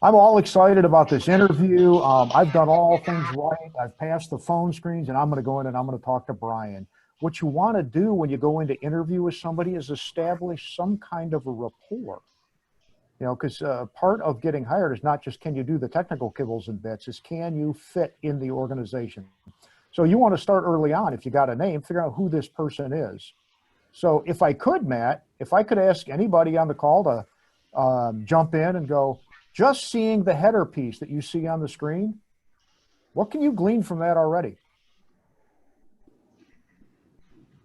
I'm all excited about this interview. I've done all things right. I've passed the phone screens, and I'm going to go in and I'm going to talk to Brian. What you want to do when you go in to interview with somebody is establish some kind of a rapport. You know, because part of getting hired is not just can you do the technical kibbles and bits, is can you fit in the organization. So you want to start early on. If you got a name, figure out who this person is. So if I could, Matt, if I could ask anybody on the call to jump in and go, just seeing the header piece that you see on the screen, what can you glean from that already?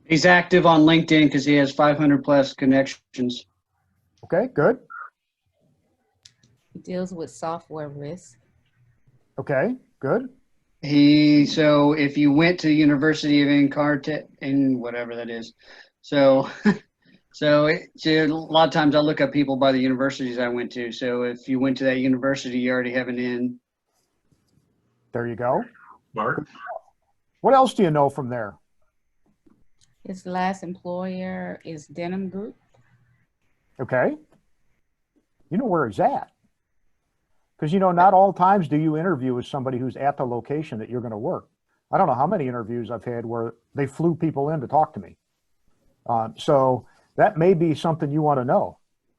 He's active on LinkedIn because he has 500 plus connections. Okay, good. He deals with software risk. Okay, good. So if you went to University of Encarta and whatever that is, so a lot of times I look up people by the universities I went to. So if you went to that university, you already have an in. There you go. Mark? What else do you know from there? His last employer is Denim Group. Okay. You know where he's at. Because, you know, not all times do you interview with somebody who's at the location that you're going to work. I don't know how many interviews I've had where they flew people in to talk to me. So that may be something you want to know.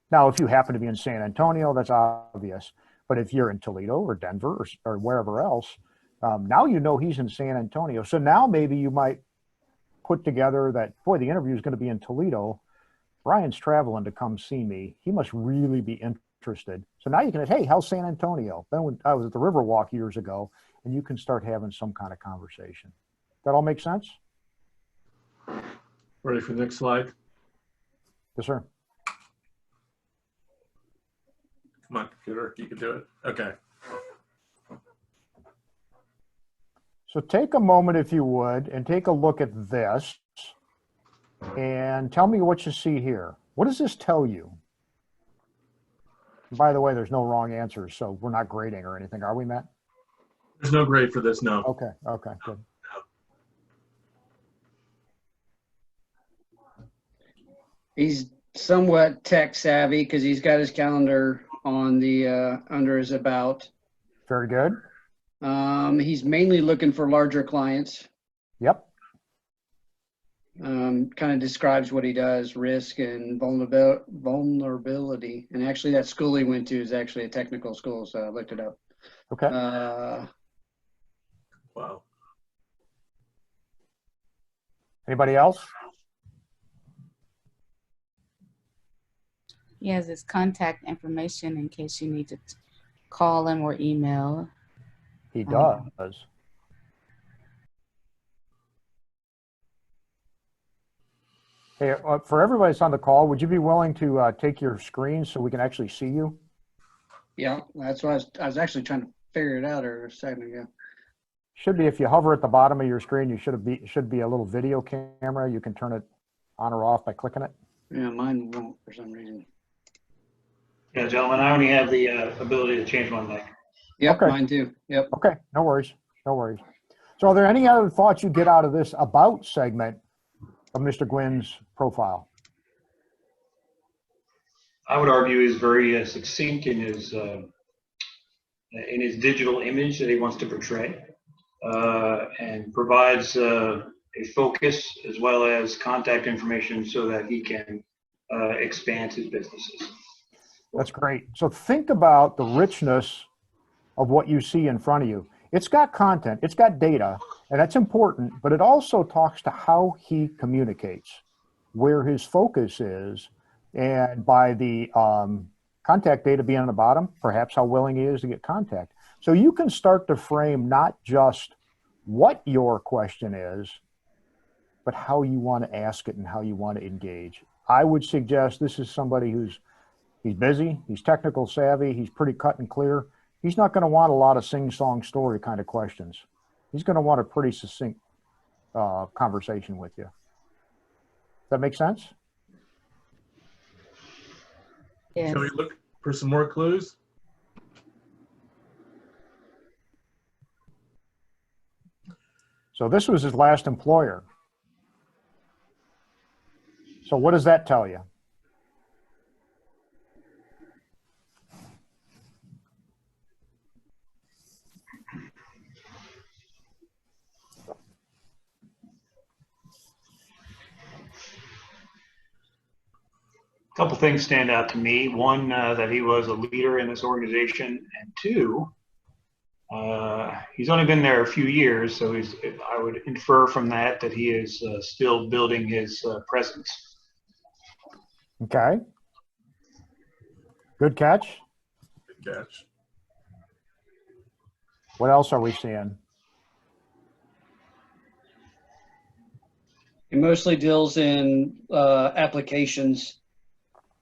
Now, if you happen to be in San Antonio, that's obvious. But if you're in Toledo or Denver or wherever else, now you know he's in San Antonio. So now maybe you might put together that, boy, the interview is going to be in Toledo. Brian's traveling to come see me. He must really be interested. So now you can, hey, how's San Antonio? Then when I was at the Riverwalk years ago, and you can start having some kind of conversation. That all make sense? Ready for the next slide? Yes, sir. Come on, computer, you can do it. Okay. So take a moment, if you would, and take a look at this and tell me what you see here. What does this tell you? By the way, there's no wrong answers, so we're not grading or anything, are we, Matt? There's no grade for this, no. Okay, okay, good. He's somewhat tech savvy because he's got his calendar on the under his about. Very good. He's mainly looking for larger clients. Yep. Kind of describes what he does, risk and vulnerability. And actually that school he went to is actually a technical school, so I looked it up. Okay. Wow. Anybody else? He has his contact information in case you need to call him or email. He does. Hey, for everybody that's on the call, would you be willing to take your screen so we can actually see you? Yeah, that's why I was actually trying to figure it out a second ago. Should be, if you hover at the bottom of your screen, you should be a little video camera. You can turn it on or off by clicking it. Yeah, mine won't for some reason. Yeah, gentlemen, I only have the ability to change my mic. Yep, Okay. mine too. Yep. Okay, no worries, no worries. So are there any other thoughts you get out of this about segment of Mr. Gwynn's profile? I would argue he's very succinct in his digital image that he wants to portray, and provides a focus as well as contact information so that he can expand his businesses. That's great. So think about the richness of what you see in front of you. It's got content, it's got data, and that's important, but it also talks to how he communicates, where his focus is, and by the contact data being on the bottom, perhaps how willing he is to get contact. So you can start to frame not just what your question is, but how you want to ask it and how you want to engage. I would suggest this is somebody he's busy, he's technical savvy, he's pretty cut and clear. He's not going to want a lot of sing-song story kind of questions. He's going to want a pretty succinct conversation with you. Does that make sense? Yes. Shall we look for some more clues? So this was his last employer. So what does that tell you? couple things stand out to me. One, that he was a leader in this organization, and two, he's only been there a few years, so I would infer from that that he is still building his presence. Okay. Good catch. Good catch. What else are we seeing? He mostly deals in applications.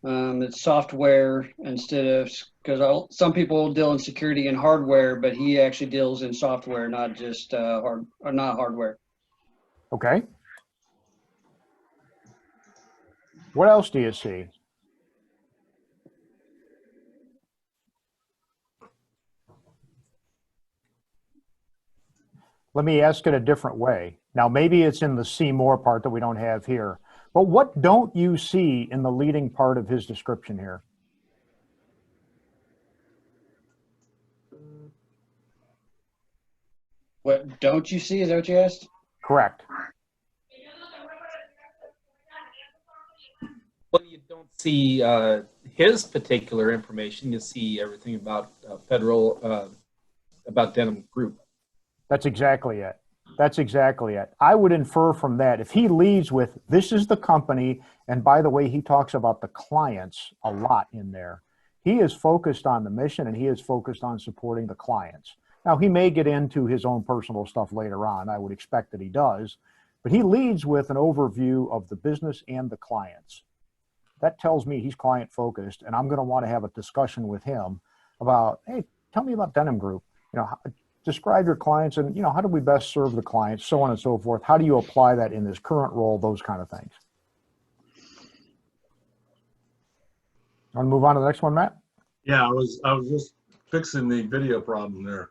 It's software instead of, because some people deal in security and hardware, but he actually deals in software, not just not hardware. Okay. What else do you see? Let me ask it a different way. Now, maybe it's in the see more part that we don't have here, but what don't you see in the leading part of his description here? What don't you see? Is that what you asked? Correct. Well, you don't see his particular information. You see everything about federal, about Denham Group. That's exactly it. That's exactly it. I would infer from that, if he leads with, this is the company, and by the way, he talks about the clients a lot in there. He is focused on the mission and he is focused on supporting the clients. Now, he may get into his own personal stuff later on. I would expect that he does, but he leads with an overview of the business and the clients. That tells me he's client focused, and I'm going to want to have a discussion with him about, hey, tell me about Denham Group. You know, describe your clients and, you know, how do we best serve the clients, so on and so forth. How do you apply that in this current role, those kind of things. Want to move on to the next one, Matt? Yeah, I was just fixing the video problem there.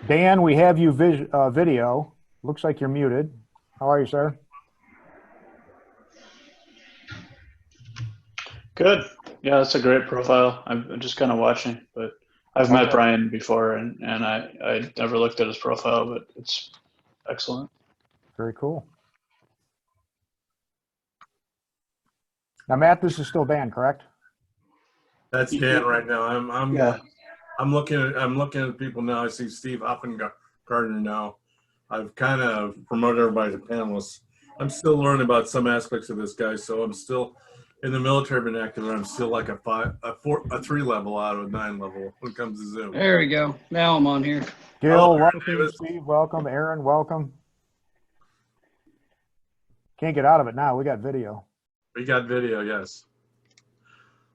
Dan, we have you video. Looks like you're muted. How are you, sir? Good. Yeah, that's a great profile. I'm just kind of watching, but I've met Brian before, and I never looked at his profile, but it's excellent. Very cool. Now, Matt, this is still Dan, correct? That's Dan right now. Yeah. I'm looking at people now. I see Steve Hopingardner now. I've kind of promoted everybody to panelists. I'm still learning about some aspects of this guy, so I'm still in the military vernacular. I'm still like a 3 level out of a 9 level when it comes to Zoom. There we go. Now I'm on here. Gil, welcome. Steve, welcome. Aaron, welcome. Can't get out of it now. We got video. We got video, yes.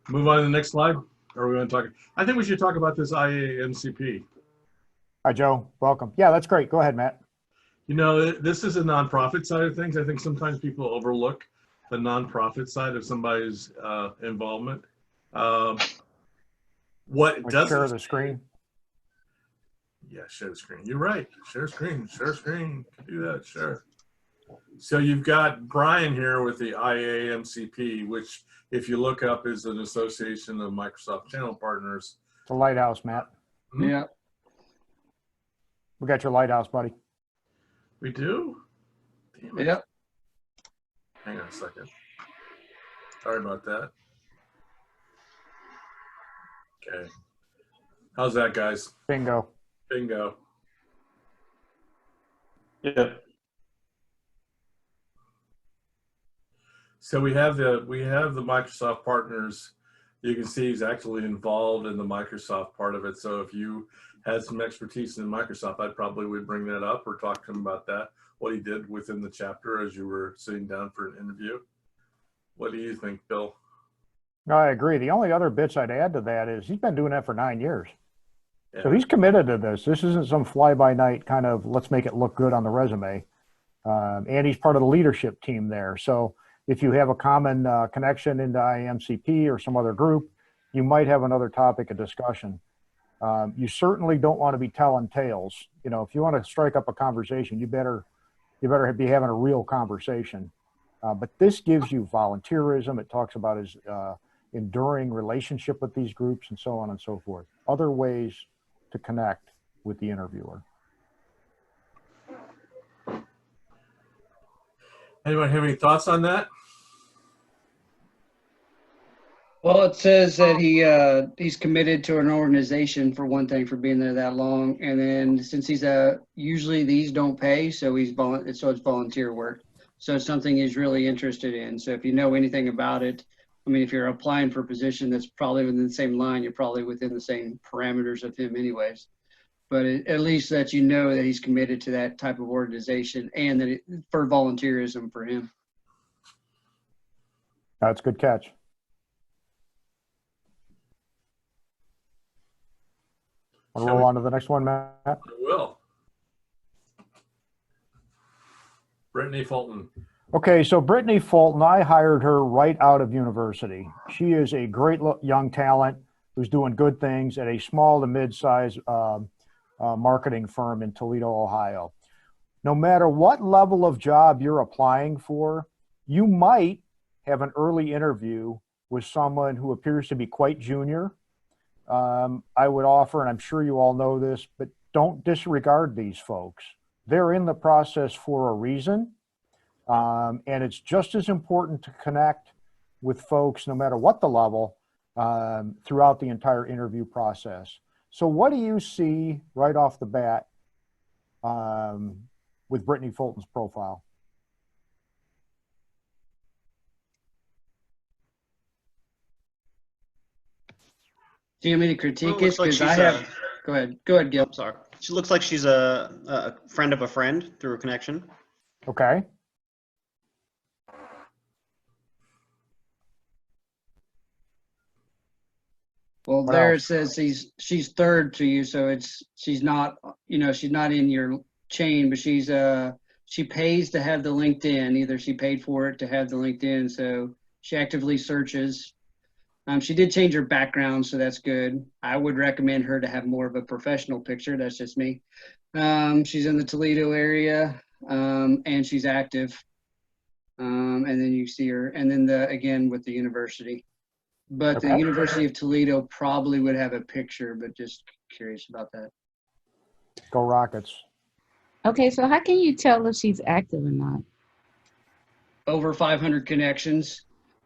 Move on to the next slide. Or are we going to talk? I think we should talk about this IAMCP. Hi, Joe. Welcome. Yeah, that's great. Go ahead, Matt. You know, this is a nonprofit side of things. I think sometimes people overlook the nonprofit side of somebody's involvement. What doesn't share the screen? Yeah, share the screen. You're right. Share screen. Share screen. Do that. Sure. So you've got Brian here with the IAMCP, which, if you look up, is an association of Microsoft channel partners. The lighthouse, Matt. Hmm? Yeah. We got your lighthouse, buddy. We do? Damn it. Yep. Hang on a second. Sorry about that. Okay. How's that, guys? Bingo. Bingo. Yeah. So we have the Microsoft partners. You can see he's actually involved in the Microsoft part of it. So if you had some expertise in Microsoft, I probably would bring that up or talk to him about that, what he did within the chapter as you were sitting down for an interview. What do you think, Bill? No, I agree. The only other bits I'd add to that is he's been doing that for 9 years. Yeah. So he's committed to this. This isn't some fly-by-night kind of let's make it look good on the resume. And he's part of the leadership team there. So if you have a common connection into IMCP or some other group, you might have another topic of discussion. You certainly don't want to be telling tales. You know, if you want to strike up a conversation, you better be having a real conversation. But this gives you volunteerism. It talks about his enduring relationship with these groups and so on and so forth. Other ways to connect with the interviewer. Anyone have any thoughts on that? Well, it says that he's committed to an organization for one thing, for being there that long, and then since he's usually these don't pay, so it's volunteer work, so it's something he's really interested in. So if you know anything about it, I mean, if you're applying for a position that's probably within the same line, you're probably within the same parameters of him, anyways. But at least that you know that he's committed to that type of organization, and that for volunteerism for him. That's a good catch. Want to roll on to the next one, Matt? I will. Brittany Fulton. Okay, so Brittany Fulton, I hired her right out of university. She is a great young talent who's doing good things at a small to mid-sized marketing firm in Toledo, Ohio. No matter what level of job you're applying for, you might have an early interview with someone who appears to be quite junior. I would offer, and I'm sure you all know this, but don't disregard these folks. They're in the process for a reason. And it's just as important to connect with folks, no matter what the level, throughout the entire interview process. So what do you see right off the bat with Brittany Fulton's profile? Do you want me to critique Well, it it? looks like Because I she's have. Go ahead, Gil. I'm sorry. She looks like she's a friend of a friend through a connection. Okay. Well, What there it else? says she's third to you, so she's not she's not in your chain, but she pays to have the LinkedIn. Either she paid for it to have the LinkedIn, so she actively searches. She did change her background, so that's good. I would recommend her to have more of a professional picture. That's just me. She's in the Toledo area, and she's active. And then you see her, and then again with the university. But the Okay. University of Toledo probably would have a picture, but just curious about that. Go Rockets. Okay, so how can you tell if she's active or not? Over 500 connections.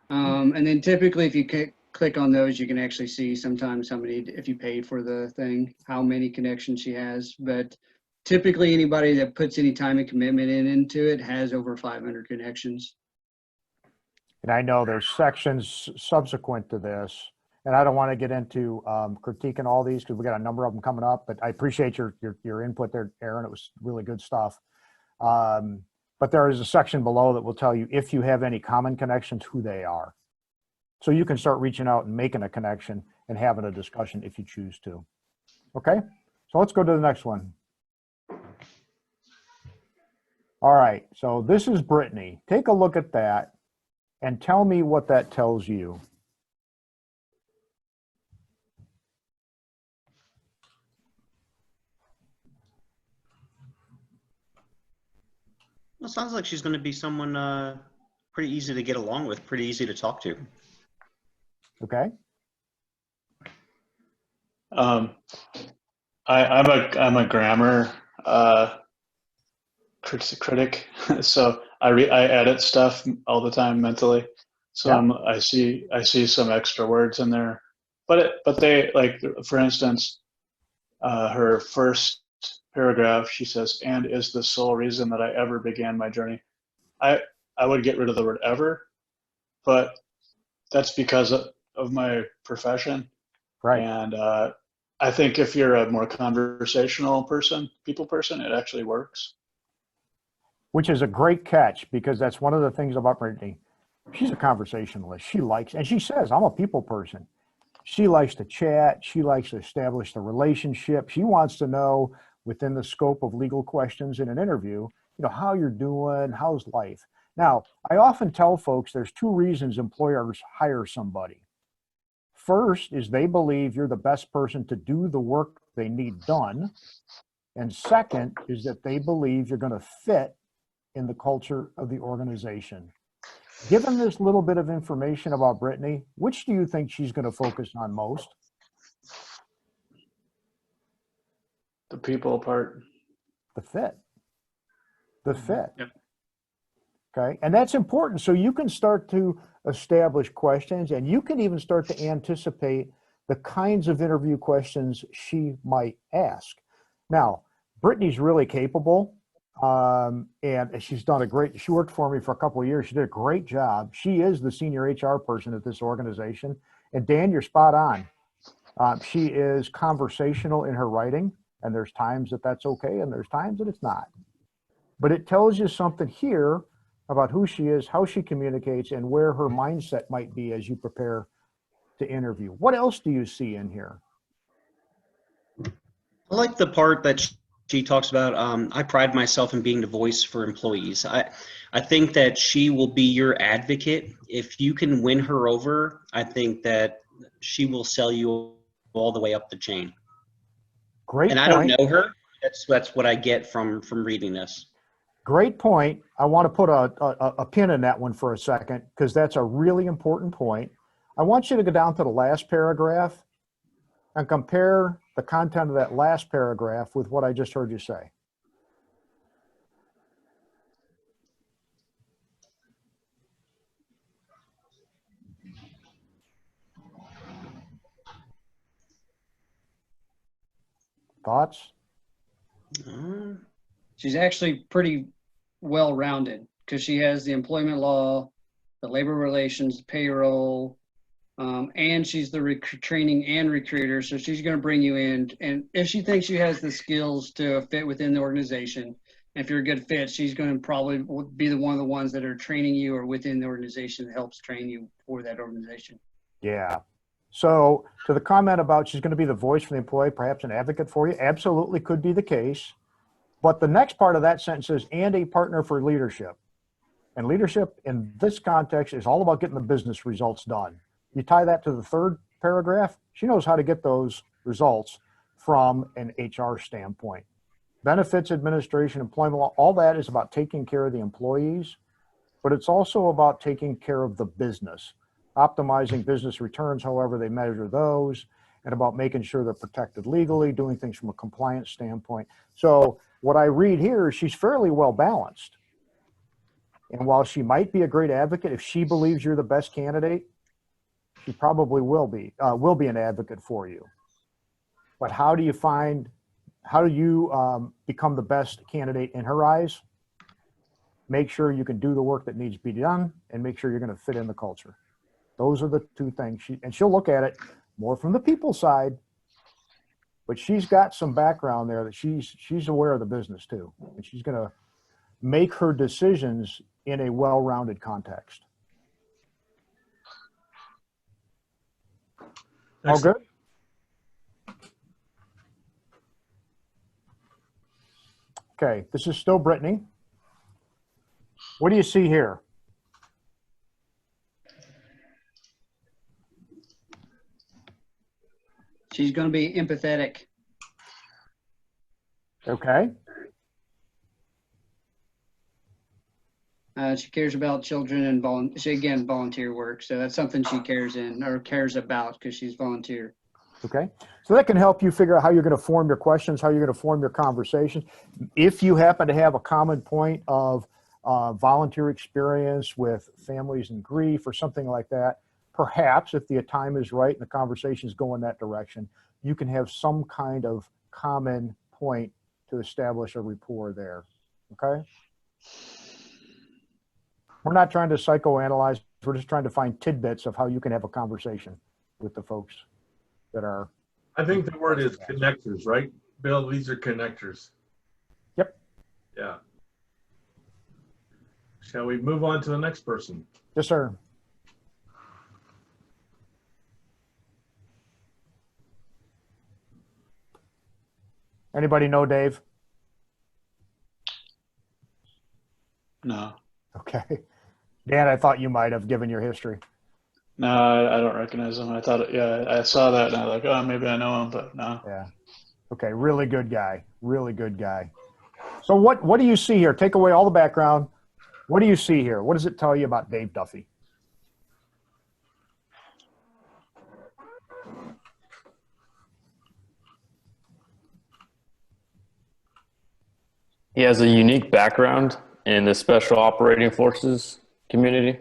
And then typically if you click on those, you can actually see sometimes how many, if you paid for the thing, how many connections she has. But typically anybody that puts any time and commitment into it has over 500 connections. And I know there's sections subsequent to this, and I don't want to get into critiquing all these because we got a number of them coming up, but I appreciate your input there, Aaron. It was really good stuff. But there is a section below that will tell you if you have any common connections, who they are. So you can start reaching out and making a connection and having a discussion if you choose to. Okay, so let's go to the next one. All right, so this is Brittany. Take a look at that and tell me what that tells you. Well, it sounds like she's going to be someone pretty easy to get along with, pretty easy to talk to. Okay. I'm a grammar critic, so I edit stuff all the time mentally. So Yeah. I see some extra words in there, but they, like, for instance, her first paragraph, she says, "and is the sole reason that I ever began my journey." I would get rid of the word ever, but that's because of my profession. Right. And I think if you're a more conversational person, people person, it actually works. Which is a great catch because that's one of the things about Brittany. She's a conversationalist. She likes, and she says, I'm a people person. She likes to chat. She likes to establish the relationship. She wants to know within the scope of legal questions in an interview, how you're doing, how's life. Now, I often tell folks there's two reasons employers hire somebody. First is they believe you're the best person to do the work they need done. And second is that they believe you're going to fit in the culture of the organization. Given this little bit of information about Brittany, which do you think she's going to focus on most? The people part. The fit. The fit. Yep. Okay, and that's important. So you can start to establish questions, and you can even start to anticipate the kinds of interview questions she might ask. Now, Brittany's really capable, and she's done she worked for me for a couple of years. She did a great job. She is the senior HR person at this organization. And Dan, you're spot on. She is conversational in her writing, and there's times that that's okay, and there's times that it's not. But it tells you something here about who she is, how she communicates, and where her mindset might be as you prepare to interview. What else do you see in here? I like the part that she talks about. I pride myself in being the voice for employees. I think that she will be your advocate. If you can win her over, I think that she will sell you all the way up the chain. Great and point. I don't know her. That's what I get from reading this. Great point. I want to put a pin in that one for a second, because that's a really important point. I want you to go down to the last paragraph and compare the content of that last paragraph with what I just heard you say. Thoughts? She's actually pretty well-rounded because she has the employment law, the labor relations, payroll, and she's the training and recruiter. So she's going to bring you in, and if she thinks she has the skills to fit within the organization, if you're a good fit, she's going to probably be one of the ones that are training you or within the organization that helps train you for that organization. Yeah. So to the comment about she's going to be the voice for the employee, perhaps an advocate for you, absolutely could be the case. But the next part of that sentence is, and a partner for leadership. And leadership in this context is all about getting the business results done. You tie that to the third paragraph, she knows how to get those results from an HR standpoint. Benefits administration, employment law, all that is about taking care of the employees, but it's also about taking care of the business, optimizing business returns, however they measure those, and about making sure they're protected legally, doing things from a compliance standpoint. So what I read here is she's fairly well balanced. And while she might be a great advocate, if she believes you're the best candidate, she probably will be an advocate for you. But how do you become the best candidate in her eyes? Make sure you can do the work that needs to be done, and make sure you're going to fit in the culture. Those are the two things. She'll look at it more from the people side, but she's got some background there that she's aware of the business too, and she's going to make her decisions in a well-rounded context. All good? Okay, this is still Brittany. What do you see here? She's going to be empathetic. Okay. She cares about children and volunteer work. So that's something she cares about because she's volunteer. Okay. So that can help you figure out how you're going to form your questions, how you're going to form your conversations. If you happen to have a common point of volunteer experience with families in grief or something like that, perhaps if the time is right and the conversations go in that direction, you can have some kind of common point to establish a rapport there. Okay. We're not trying to psychoanalyze. We're just trying to find tidbits of how you can have a conversation with the folks that are. I think the word is connectors, right, Bill? These are connectors. Yep. Yeah. Shall we move on to the next person? Yes, sir. Anybody know Dave? No. Okay. Dan, I thought you might have, given your history. No, I don't recognize him. I thought, yeah, I saw that and I was like, oh, maybe I know him, but no. Yeah. Okay. Really good guy. Really good guy. So what do you see here? Take away all the background. What do you see here? What does it tell you about Dave Duffy? He has a unique background in the Special Operating Forces community.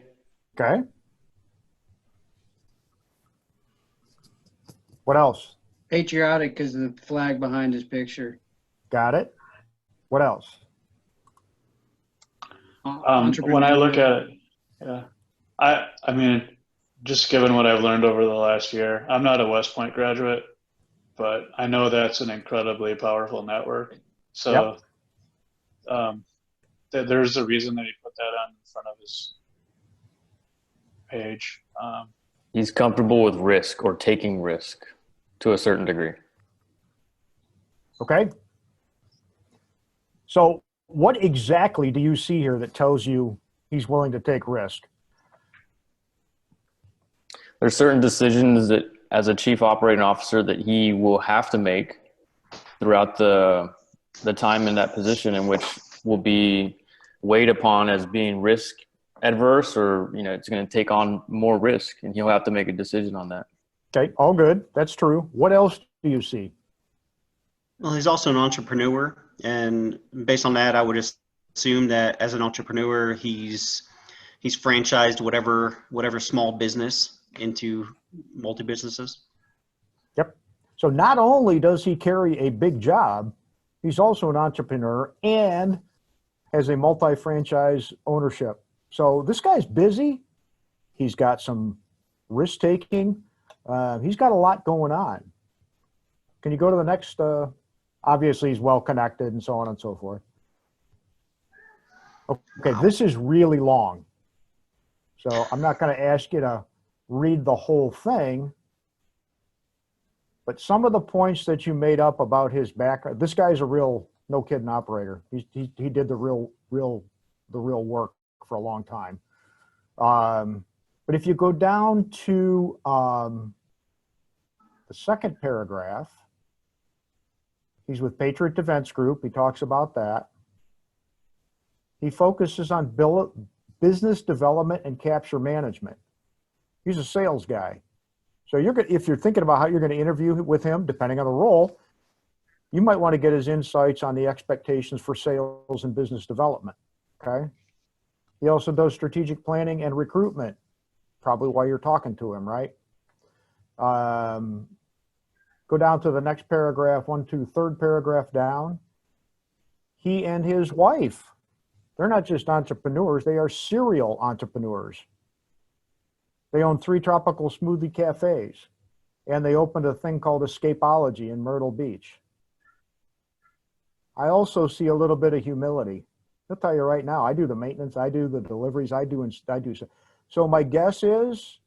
Okay. What else? Patriotic because of the flag behind his picture. Got it. What else? When I look at it, yeah, I mean, just given what I've learned over the last year, I'm not a West Point graduate, but I know that's an incredibly powerful network. So there's a reason that he put that on in front of his page. He's comfortable with risk or taking risk to a certain degree. Okay. So what exactly do you see here that tells you he's willing to take risk? There's certain decisions that, as a chief operating officer, that he will have to make throughout the time in that position, in which will be weighed upon as being risk adverse, or it's going to take on more risk, and he'll have to make a decision on that. Okay, all good. That's true. What else do you see? Well, he's also an entrepreneur, and based on that, I would assume that as an entrepreneur, he's franchised whatever small business into multi businesses. Yep. So not only does he carry a big job, he's also an entrepreneur and has a multi-franchise ownership. So this guy's busy. He's got some risk taking. He's got a lot going on. Can you go to the next? Obviously, he's well connected and so on and so forth. Okay, this is really long. So I'm not going to ask you to read the whole thing, but some of the points that you made up about his background, this guy's a real no kidding operator. He did the real work for a long time. But if you go down to the second paragraph, he's with Patriot Defense Group. He talks about that. He focuses on business development and capture management. He's a sales guy. So if you're thinking about how you're going to interview with him, depending on the role, you might want to get his insights on the expectations for sales and business development. Okay. He also does strategic planning and recruitment, probably why you're talking to him, right? Go down to the next paragraph, third paragraph down. He and his wife, they're not just entrepreneurs, they are serial entrepreneurs. They own 3 tropical smoothie cafes, and they opened a thing called Escapology in Myrtle Beach. I also see a little bit of humility. I'll tell you right now, I do the maintenance, I do the deliveries, I do. So my guess is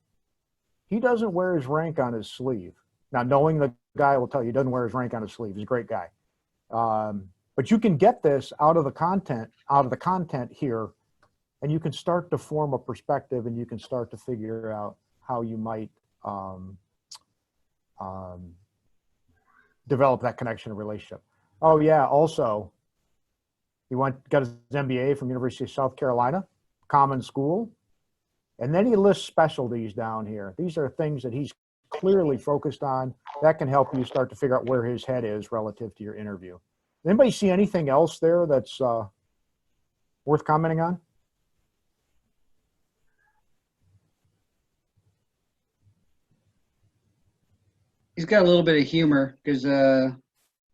he doesn't wear his rank on his sleeve. Now, knowing the guy, will tell you he doesn't wear his rank on his sleeve. He's a great guy. But you can get this out of the content here, and you can start to form a perspective, and you can start to figure out how you might develop that connection and relationship. Oh yeah, also, he got his MBA from University of South Carolina, Common School, and then he lists specialties down here. These are things that he's clearly focused on. That can help you start to figure out where his head is relative to your interview. Anybody see anything else there that's worth commenting on? He's got a little bit of humor because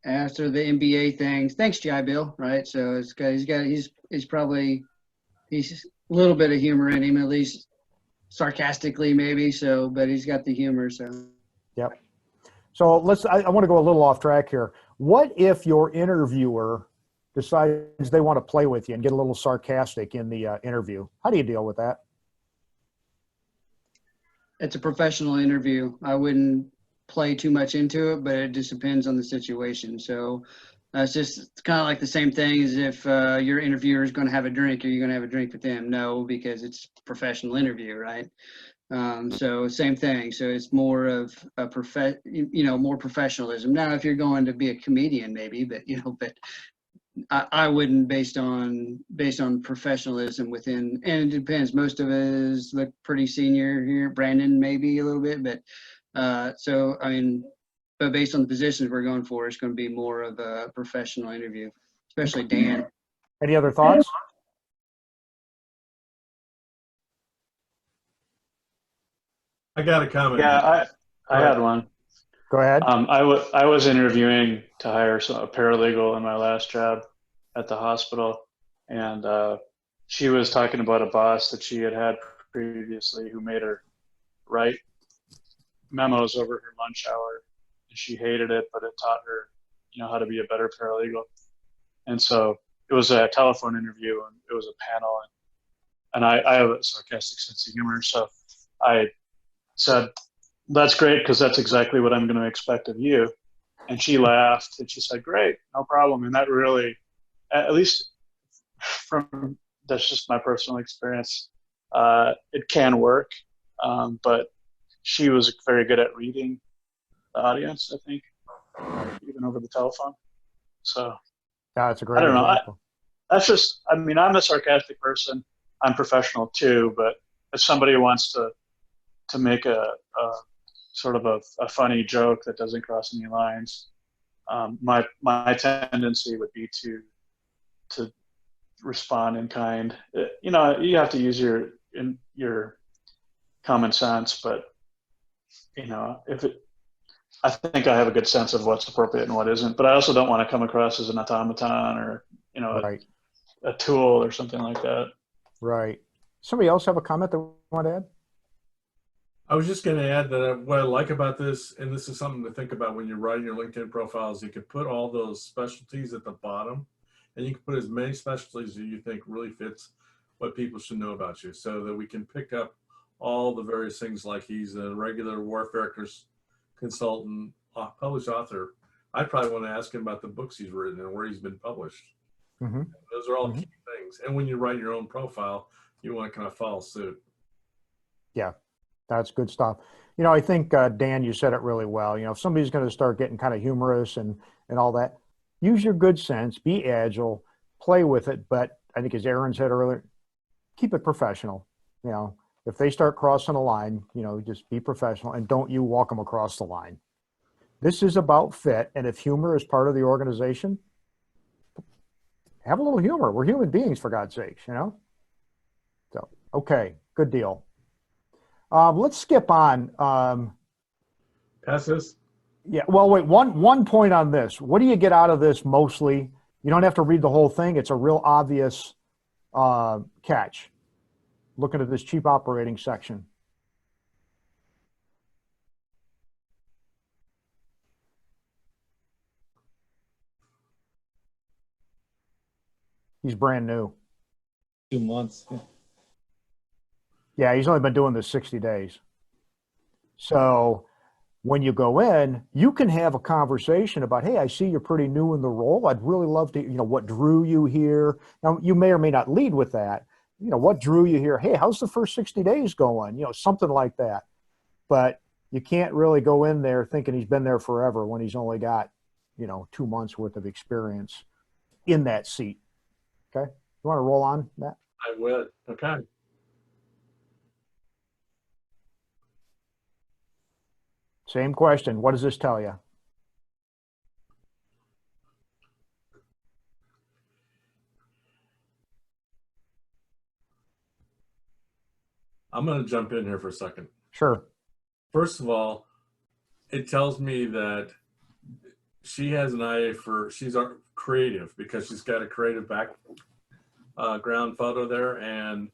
after the NBA things, thanks, G.I. Bill, right? So he's a little bit of humor in him, at least sarcastically maybe. So, but he's got the humor. So. Yep. So I want to go a little off track here. What if your interviewer decides they want to play with you and get a little sarcastic in the interview? How do you deal with that? It's a professional interview. I wouldn't play too much into it, but it just depends on the situation. So it's kind of like the same thing as if your interviewer is going to have a drink. Are you going to have a drink with them? No, because it's a professional interview, right? So same thing. So it's more of a more professionalism. Now, if you're going to be a comedian, maybe, but I wouldn't based on professionalism within, and it depends. Most of us look pretty senior here. Brandon maybe a little bit, but so I mean, but based on the positions we're going for, it's going to be more of a professional interview, especially Dan. Any other thoughts? I got a comment. Yeah, I had one. Go ahead. I was interviewing to hire a paralegal in my last job at the hospital, and she was talking about a boss that she had previously who made her write memos over her lunch hour. She hated it, but it taught her, how to be a better paralegal. And so it was a telephone interview, and it was a panel, and I have a sarcastic sense of humor, so I said, "That's great, because that's exactly what I'm going to expect of you." And she laughed, and she said, "Great, no problem." And that really, at least that's just my personal experience, it can work, but she was very good at reading the audience, I think, even over the telephone. So That's a great I don't know. example. That's just, I mean, I'm a sarcastic person. I'm professional too, but if somebody wants to make a sort of a funny joke that doesn't cross any lines, my tendency would be to respond in kind. You have to use your common sense, but I think I have a good sense of what's appropriate and what isn't. But I also don't want to come across as an automaton or Right. a tool or something like that. Right. Somebody else have a comment they want to add? I was just going to add that what I like about this, and this is something to think about when you're writing your LinkedIn profiles, you can put all those specialties at the bottom, and you can put as many specialties as you think really fits what people should know about you, so that we can pick up all the various things, like he's a regular warfare consultant, published author. I probably want to ask him about the books he's written and where he's been published. Mm-hmm. Those are all key things. And when you write your own profile, you want to kind of follow suit. Yeah, that's good stuff. I think, Dan, you said it really well. If somebody's going to start getting kind of humorous and all that, use your good sense, be agile, play with it. But I think, as Aaron said earlier, keep it professional. If they start crossing a line, just be professional and don't you walk them across the line. This is about fit. And if humor is part of the organization, have a little humor. We're human beings, for God's sakes, So, okay, good deal. Let's skip on. Pass this. Yeah, well, wait, one point on this. What do you get out of this mostly? You don't have to read the whole thing. It's a real obvious catch. Looking at this chief operating section. He's brand new. 2 months. Yeah, he's only been doing this 60 days. So when you go in, you can have a conversation about, hey, I see you're pretty new in the role. I'd really love to, what drew you here? Now, you may or may not lead with that. What drew you here? Hey, how's the first 60 days going? Something like that. But you can't really go in there thinking he's been there forever when he's only got, 2 months worth of experience in that seat. Okay. You want to roll on that? I would. Okay. Same question. What does this tell you? I'm going to jump in here for a second. Sure. First of all, it tells me that she has an eye she's creative, because she's got a creative background photo there. And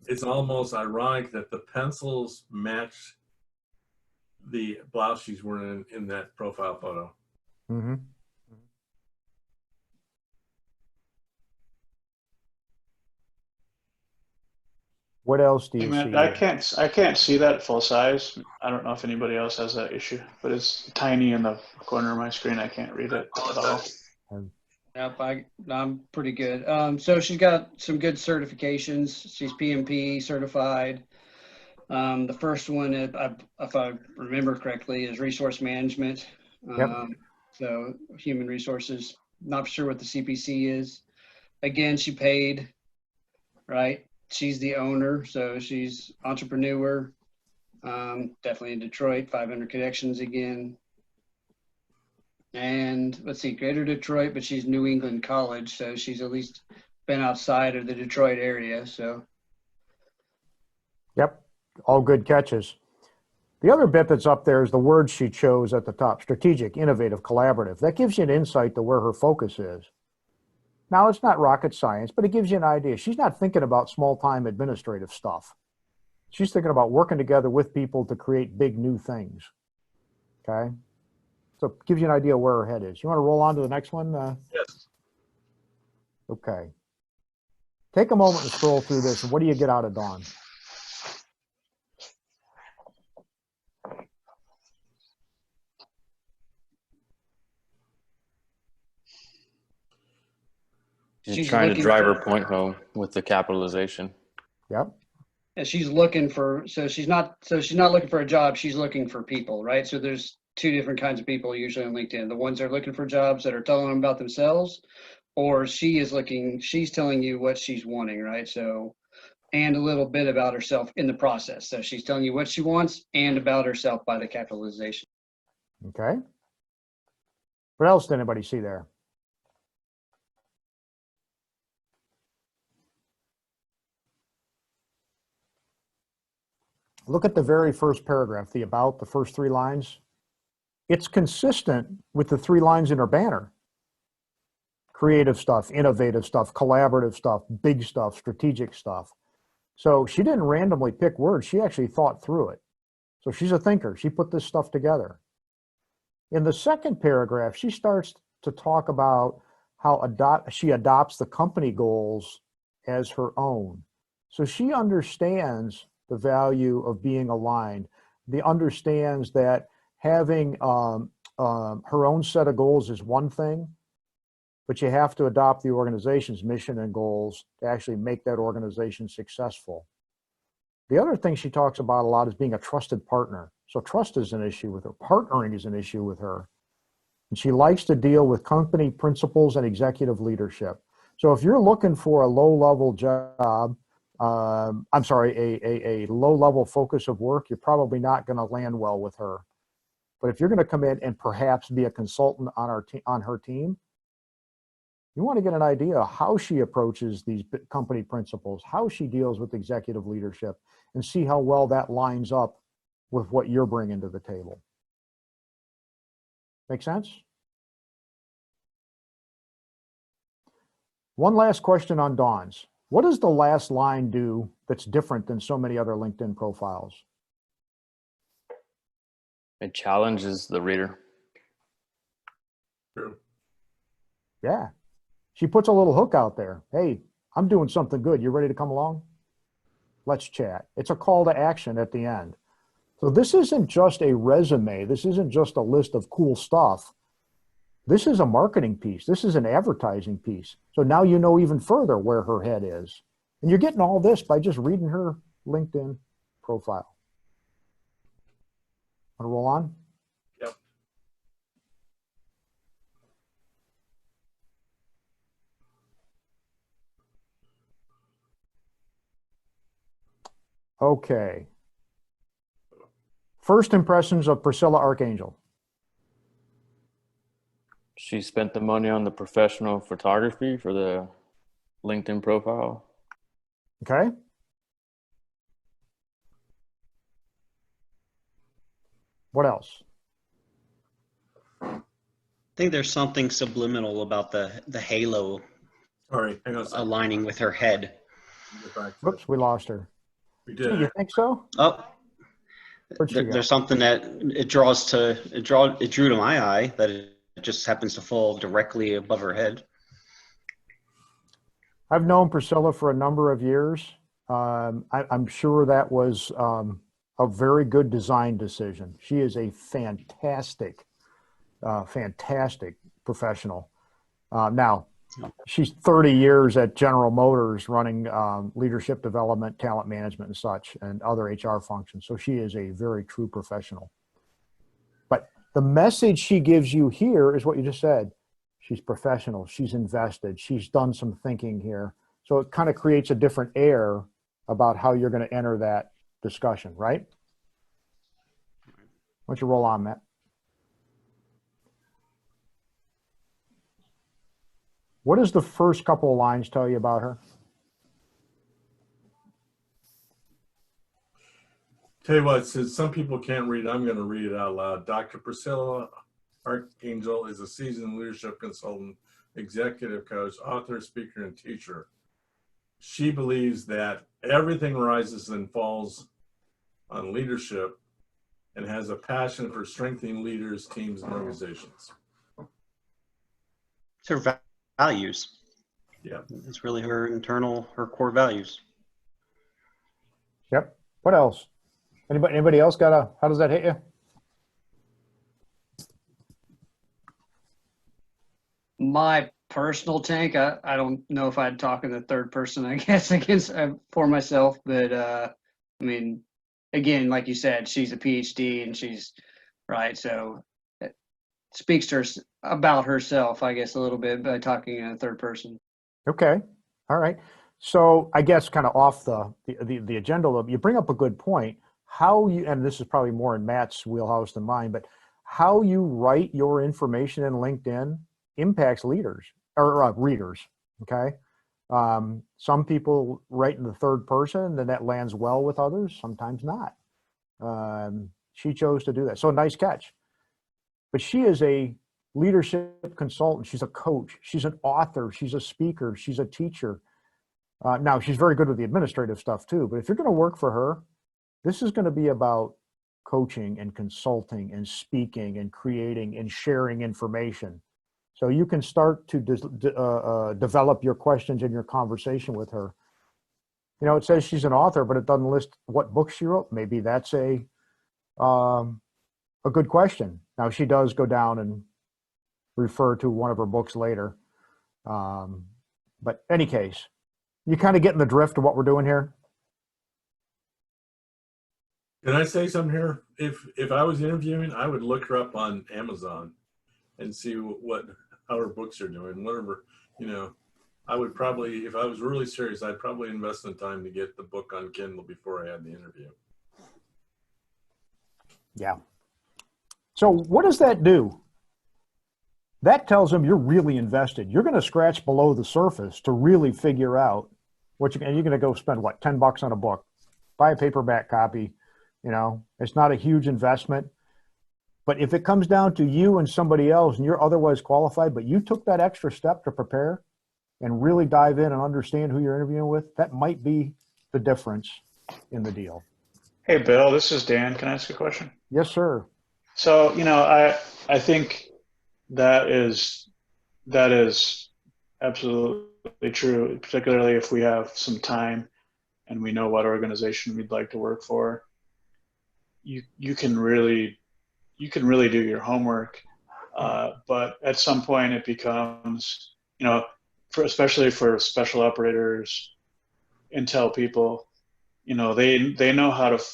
it's almost ironic that the pencils match the blouse she's wearing in that profile photo. Mm-hmm. What else do you see? I can't see that full size. I don't know if anybody else has that issue, but it's tiny in the corner of my screen. I can't read it at all. Yep, I'm pretty good. So she's got some good certifications. She's PMP certified. The first one, if I remember correctly, is resource management. Yep. So human resources. Not sure what the CPC is. Again, she paid, right? She's the owner, so she's entrepreneur. Definitely in Detroit, 500 connections again. And let's see, Greater Detroit, but she's New England College, so she's at least been outside of the Detroit area. So, yep, all good catches. The other bit that's up there is the word she chose at the top: strategic, innovative, collaborative. That gives you an insight to where her focus is. Now, it's not rocket science, but it gives you an idea. She's not thinking about small-time administrative stuff. She's thinking about working together with people to create big new things. Okay? So it gives you an idea where her head is. You want to roll on to the next one? Yes. Okay. Take a moment and scroll through this, and what do you get out of Dawn? She's trying to drive her point home with the capitalization. Yep. And she's looking for, so she's not looking for a job, she's looking for people, right? So there's two different kinds of people usually on LinkedIn. The ones that are looking for jobs that are telling them about themselves, or she's telling you what she's wanting, right? So, and a little bit about herself in the process. So she's telling you what she wants and about herself by the capitalization. Okay. What else did anybody see there? Look at the very first paragraph, the about, the first 3 lines. It's consistent with the 3 lines in her banner. Creative stuff, innovative stuff, collaborative stuff, big stuff, strategic stuff. So she didn't randomly pick words. She actually thought through it. So she's a thinker. She put this stuff together. In the second paragraph, she starts to talk about how she adopts the company goals as her own. So she understands the value of being aligned. She understands that having her own set of goals is one thing, but you have to adopt the organization's mission and goals to actually make that organization successful. The other thing she talks about a lot is being a trusted partner. So trust is an issue with her. Partnering is an issue with her. And she likes to deal with company principles and executive leadership. So if you're looking for a low-level job, a low-level focus of work, you're probably not going to land well with her. But if you're going to come in and perhaps be a consultant on her team, you want to get an idea of how she approaches these company principles, how she deals with executive leadership, and see how well that lines up with what you're bringing to the table. Make sense? One last question on Dawn's. What does the last line do that's different than so many other LinkedIn profiles? It challenges the reader. True. Yeah. She puts a little hook out there. Hey, I'm doing something good. You ready to come along? Let's chat. It's a call to action at the end. So this isn't just a resume. This isn't just a list of cool stuff. This is a marketing piece. This is an advertising piece. So now you know even further where her head is. And you're getting all this by just reading her LinkedIn profile. Want to roll on? Yep. Okay. First impressions of Priscilla Archangel. She spent the money on the professional photography for the LinkedIn profile. Okay. What else? I think there's something subliminal about the halo Sorry, hang on a second. aligning with her head. Get back to Whoops, it. we lost her. We Do you did. think so? Oh, Where'd she go? there's something that it drew to my eye that it just happens to fall directly above her head. I've known Priscilla for a number of years. I'm sure that was a very good design decision. She is a fantastic professional. Now, she's 30 years at General Motors running leadership development, talent management and such, and other HR functions. So she is a very true professional. But the message she gives you here is what you just said. She's professional. She's invested. She's done some thinking here. So it kind of creates a different air about how you're going to enter that discussion, right? Why don't you roll on, Matt? What does the first couple of lines tell you about her? Tell you what, since some people can't read, I'm going to read it out loud. Dr. Priscilla Archangel is a seasoned leadership consultant, executive coach, author, speaker, and teacher. She believes that everything rises and falls on leadership and has a passion for strengthening leaders, teams, and organizations. It's her values. Yeah. It's really her core values. Yep. What else? Anybody else how does that hit you? My personal tank, I don't know if I'd talk in the third person, I guess, against for myself, but I mean, again, like you said, she's a PhD and she's right, so it speaks to her about herself, I guess, a little bit by talking in a third person. Okay. All right. So I guess kind of off the agenda, you bring up a good point. How you, and this is probably more in Matt's wheelhouse than mine, but how you write your information in LinkedIn impacts leaders or readers. Okay. Some people write in the third person, then that lands well with others, sometimes not. She chose to do that. So nice catch. But she is a leadership consultant. She's a coach. She's an author. She's a speaker. She's a teacher. Now, she's very good with the administrative stuff too, but if you're going to work for her, this is going to be about coaching and consulting and speaking and creating and sharing information. So you can start to develop your questions in your conversation with her. You know, it says she's an author, but it doesn't list what books she wrote. Maybe that's a good question. Now, she does go down and refer to one of her books later. But any case, you kind of getting the drift of what we're doing here? Can I say something here? If I was interviewing, I would look her up on Amazon and see how her books are doing. Whatever, you know, I would probably, if I was really serious, I'd probably invest the time to get the book on Kindle before I had the interview. Yeah. So what does that do? That tells them you're really invested. You're going to scratch below the surface to really figure out what you're going to go spend, what, $10 on a book, buy a paperback copy. You know, it's not a huge investment. But if it comes down to you and somebody else and you're otherwise qualified, but you took that extra step to prepare and really dive in and understand who you're interviewing with, that might be the difference in the deal. Hey, Bill, this is Dan. Can I ask a question? Yes, sir. So, you know, I think that is absolutely true, particularly if we have some time and we know what organization we'd like to work for. You can really do your homework, but at some point it becomes, you know, especially for special operators, intel people, you know, they know how to,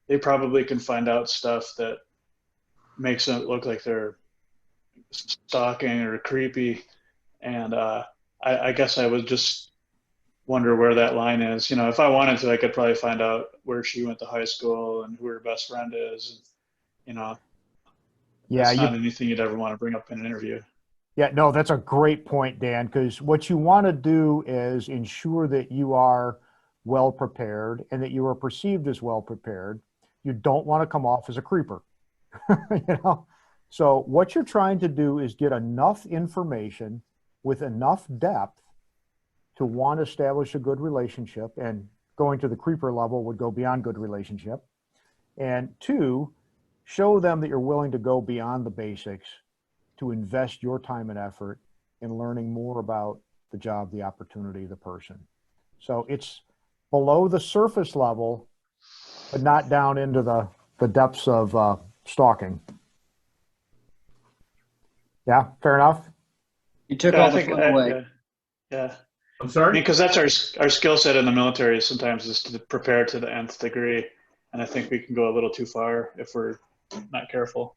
they probably can find out stuff that makes it look like they're stalking or creepy, and I guess I would just wonder where that line is. You know, if I wanted to, I could probably find out where she went to high school and who her best friend is. And, you know, yeah, it's not anything you'd ever want to bring up in an interview. Yeah, no, that's a great point, Dan, because what you want to do is ensure that you are well prepared and that you are perceived as well prepared. You don't want to come off as a creeper, you know? So what you're trying to do is get enough information with enough depth to want to establish a good relationship, and going to the creeper level would go beyond good relationship. And two, show them that you're willing to go beyond the basics to invest your time and effort in learning more about the job, the opportunity, the person. So it's below the surface level, but not down into the depths of stalking. Yeah, fair enough. You took all the fun away. Yeah. I'm sorry? Because that's our skill set in the military sometimes is to prepare to the nth degree. And I think we can go a little too far if we're not careful.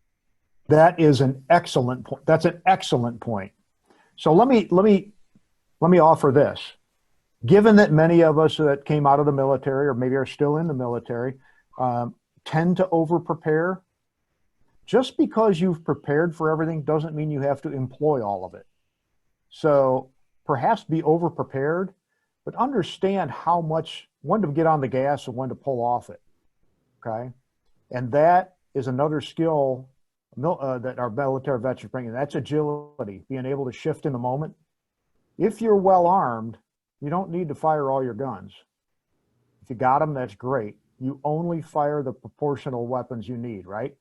That is an excellent point. That's an excellent point. So let me offer this. Given that many of us that came out of the military or maybe are still in the military tend to over-prepare, just because you've prepared for everything doesn't mean you have to employ all of it. So perhaps be over-prepared, but understand when to get on the gas and when to pull off it. Okay. And that is another skill that our military veterans bring in. That's agility, being able to shift in the moment. If you're well armed, you don't need to fire all your guns. If you got them, that's great. You only fire the proportional weapons you need, right?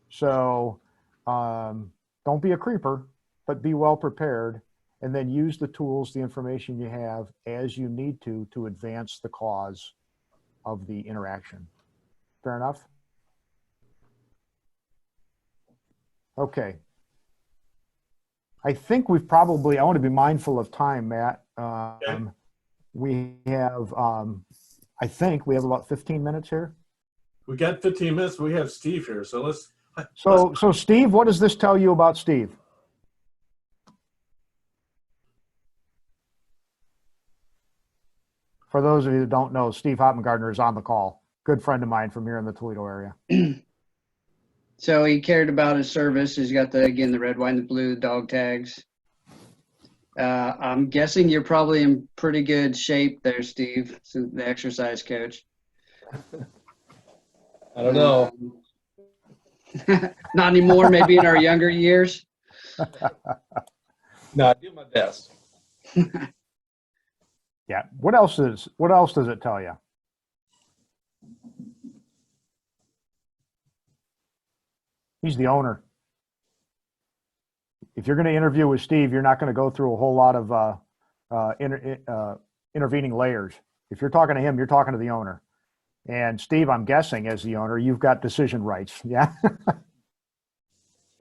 So don't be a creeper, but be well prepared, and then use the tools, the information you have as you need to advance the cause of the interaction. Fair enough? Okay. I think we've probably, I want to be mindful of time, Matt. We have, I think we have about 15 minutes here. We got 15 minutes. We have Steve here, so let's. So Steve, what does this tell you about Steve? For those of you that don't know, Steve Hopingardner is on the call. Good friend of mine from here in the Toledo area. So he cared about his service. He's got the red, white, and the blue dog tags. I'm guessing you're probably in pretty good shape there, Steve, the exercise coach. I don't know. Not anymore, maybe in our younger years. No, I do my best. Yeah. What else does it tell you? He's the owner. If you're going to interview with Steve, you're not going to go through a whole lot of intervening layers. If you're talking to him, you're talking to the owner. And Steve, I'm guessing as the owner, you've got decision rights. Yeah.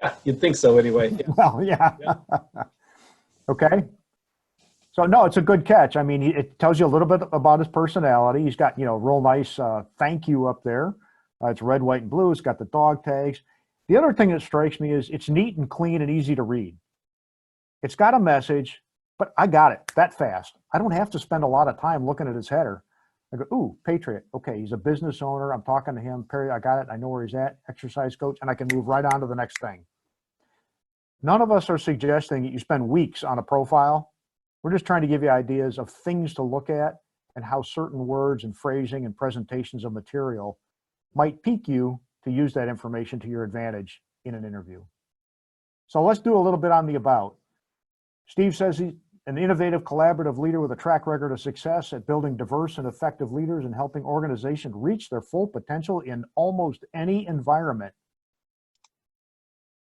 Yeah, you'd think so anyway. Yeah. Well, yeah. Okay. So no, it's a good catch. I mean, it tells you a little bit about his personality. He's got, real nice thank you up there. It's red, white, and blue. It's got the dog tags. The other thing that strikes me is it's neat and clean and easy to read. It's got a message, but I got it that fast. I don't have to spend a lot of time looking at his header. I go, ooh, Patriot. Okay, he's a business owner. I'm talking to him. Perry, I got it. I know where he's at. Exercise coach, and I can move right on to the next thing. None of us are suggesting that you spend weeks on a profile. We're just trying to give you ideas of things to look at and how certain words and phrasing and presentations of material might pique you to use that information to your advantage in an interview. So let's do a little bit on the about. Steve says he's an innovative, collaborative leader with a track record of success at building diverse and effective leaders and helping organizations reach their full potential in almost any environment.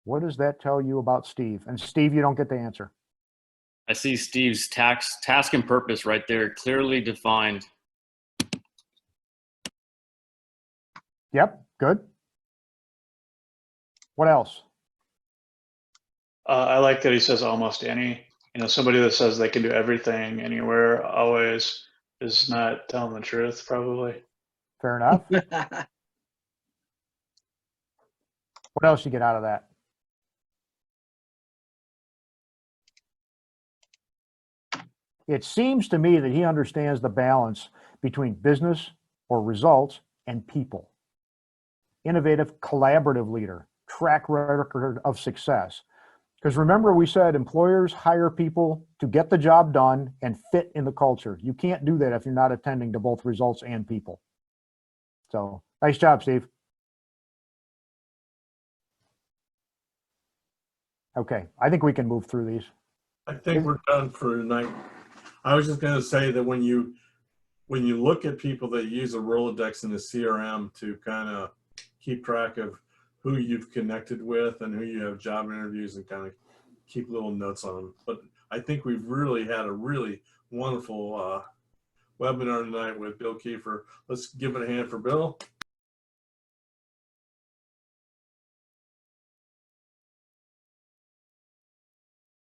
What does that tell you about Steve? And Steve, you don't get to answer. I see Steve's task and purpose right there, clearly defined. Yep, good. What else? I like that he says almost any. Somebody that says they can do everything, anywhere, always is not telling the truth, probably. Fair enough. What else you get out of that? It seems to me that he understands the balance between business or results and people. Innovative, collaborative leader, track record of success. Because remember, we said employers hire people to get the job done and fit in the culture. You can't do that if you're not attending to both results and people. So nice job, Steve. Okay, I think we can move through these. I think we're done for tonight. I was just going to say that when you look at people that use a Rolodex in the CRM to kind of keep track of who you've connected with and who you have job interviews and kind of keep little notes on them. But I think we've really had a really wonderful webinar tonight with Bill Kiefer. Let's give it a hand for Bill.